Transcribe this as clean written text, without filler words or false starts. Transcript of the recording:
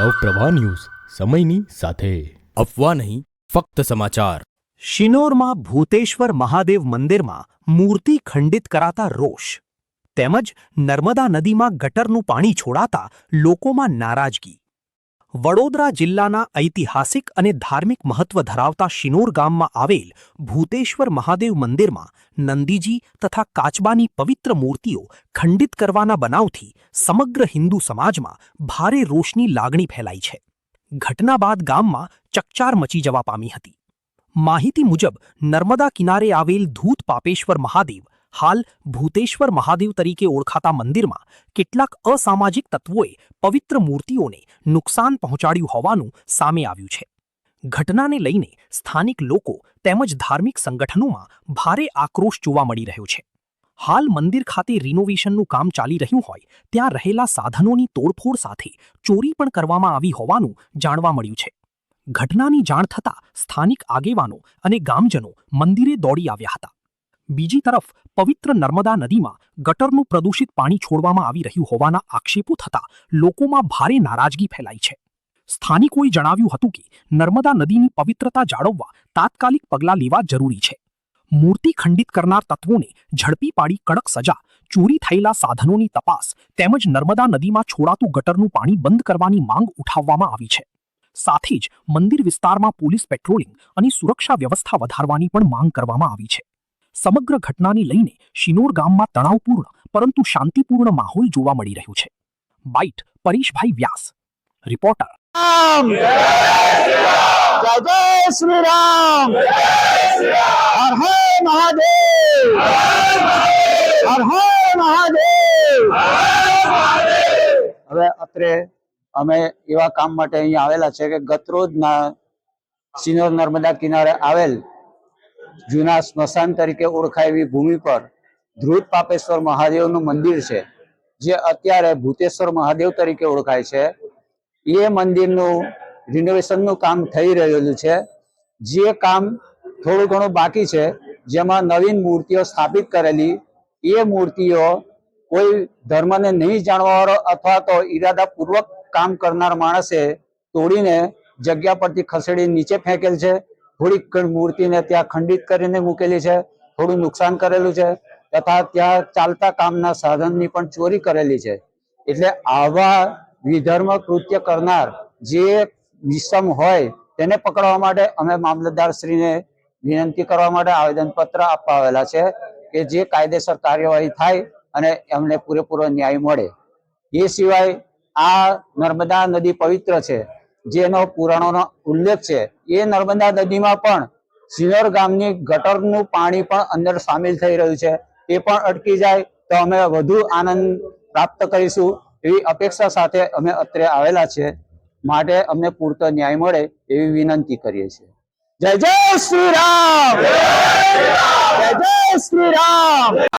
Navpravah news સમયની સાથે અફવા નહીં ફક્ત સમાચાર। શિનોરમાં ભૂતેશ્વર મહાદેવ મંદિરમાં મૂર્તિ ખંડિત કરાતા રોષ તેમજ નર્મદા નદીમાં ગટરનું પાણી છોડાતા લોકોમાં નારાજગી। વડોદરા જિલ્લાના ઐતિહાસિક અને ધાર્મિક મહત્વ ધરાવતા શિનોર ગામમાં આવેલ ભૂતેશ્વર મહાદેવ મંદિરમાં નંદીજી તથા કાચબાની પવિત્ર મૂર્તિઓ ખંડિત કરવાના બનાવથી સમગ્ર હિન્દુ સમાજમાં ભારે રોષની લાગણી ફેલાઈ છે। ઘટના બાદ ગામમાં ચકચાર મચી જવા પામી હતી। માહિતી મુજબ નર્મદા કિનારે આવેલ ધૂત પાપેશ્વર મહાદેવ હાલ ભૂતેશ્વર મહાદેવ તરીકે ઓળખાતા મંદિરમાં કેટલાક અસામાજિક તત્વોએ પવિત્ર મૂર્તિઓને નુકસાન પહોંચાડ્યું હોવાનું સામે આવ્યું છે। ઘટનાને લઈને સ્થાનિક લોકો તેમજ ધાર્મિક સંગઠનોમાં ભારે આક્રોશ જોવા મળી રહ્યો છે। હાલ મંદિર ખાતે રિનોવેશનનું કામ ચાલી રહ્યું હોય ત્યાં રહેલા સાધનોની તોડફોડ સાથે ચોરી પણ કરવામાં આવી હોવાનું જાણવા મળ્યું છે। ઘટનાની જાણ થતાં સ્થાનિક આગેવાનો અને ગામજનો મંદિરે દોડી આવ્યા હતા। બીજી તરફ પવિત્ર નર્મદા નદીમાં ગટરનું પ્રદૂષિત પાણી છોડવામાં આવી રહ્યું હોવાના આક્ષેપો થતા લોકોમાં ભારે નારાજગી ફેલાઈ છે। સ્થાનિકોએ જણાવ્યું હતું કે નર્મદા નદીની પવિત્રતા જાળવવા તાત્કાલિક પગલાં લેવા જરૂરી છે। મૂર્તિ ખંડિત કરનાર તત્વોને ઝડપી પાડી કડક સજા, ચોરી થયેલા સાધનોની તપાસ તેમજ નર્મદા નદીમાં છોડાતું ગટરનું પાણી બંધ કરવાની માંગ ઉઠાવવામાં આવી છે। સાથે જ મંદિર વિસ્તારમાં પોલીસ પેટ્રોલિંગ અને સુરક્ષા વ્યવસ્થા વધારવાની પણ માંગ કરવામાં આવી છે। સમગ્ર ઘટનાને લઈને શિનોર ગામમાં તણાવપૂર્ણ પરંતુ શાંતિપૂર્ણ માહોલ જોવા મળી રહ્યો છે। બાઇટ પરેશભાઈ વ્યાસ, રિપોર્ટર। जय जय श्री राम, हर हर महादेव, हर हर महादेव। હવે અત્રે અમે એવા કામ માટે અહીં આવેલા છે કે ગતરોજના શિનોર નર્મદા કિનારે આવેલ જૂના સ્મશાન તરીકે ઓળખાય એવી ભૂમિ પર ધ્રુત પાપેશ્વર મહાદેવનું મંદિર છે, જે અત્યારે ભૂતેશ્વર મહાદેવ તરીકે ઓળખાય છે। એ મંદિરનું રિનોવેશનનું કામ થઈ રહેલું છે, જે કામ થોડું ઘણું બાકી છે, જેમાં નવીન મૂર્તિઓ સ્થાપિત કરેલી એ મૂર્તિઓ કોઈ ધર્મને નહીં જાણવાવાળો અથવા તો ઈરાદાપૂર્વક કામ કરનાર માણસે તોડીને જગ્યા પરથી ખસેડી નીચે ફેંકેલ છે। થોડીક મૂર્તિને ત્યાં ખંડિત કરીને મૂકેલી છે, થોડું નુકસાન કરેલું છે તથા ત્યાં ચાલતા કામના સાધનની પણ ચોરી કરેલી છે। એટલે આવા વિધર્મ કૃત્ય કરનાર જે વિષમ હોય તેને પકડવા માટે અમે મામલતદારશ્રીને વિનંતી કરવા માટે આવેદનપત્ર આપવા આવેલા છે કે જે કાયદેસર કાર્યવાહી થાય અને એમને પૂરેપૂરો ન્યાય મળે। એ સિવાય આ નર્મદા નદી પવિત્ર છે, જેનો પુરાણોનો ઉલ્લેખ છે। એ નર્મદા નદીમાં પણ શિનોર ગામની ગટરનું પાણી પણ અંદર સામેલ થઈ રહ્યું છે। એ પણ અટકી જાય તો અમે વધુ આનંદ પ્રાપ્ત કરીશું એવી અપેક્ષા સાથે અમે અત્રે આવેલા છે। માટે અમને પૂરતો ન્યાય મળે એવી વિનંતી કરીએ છીએ। જય જય શ્રી રામ, જય જય શ્રી રામ।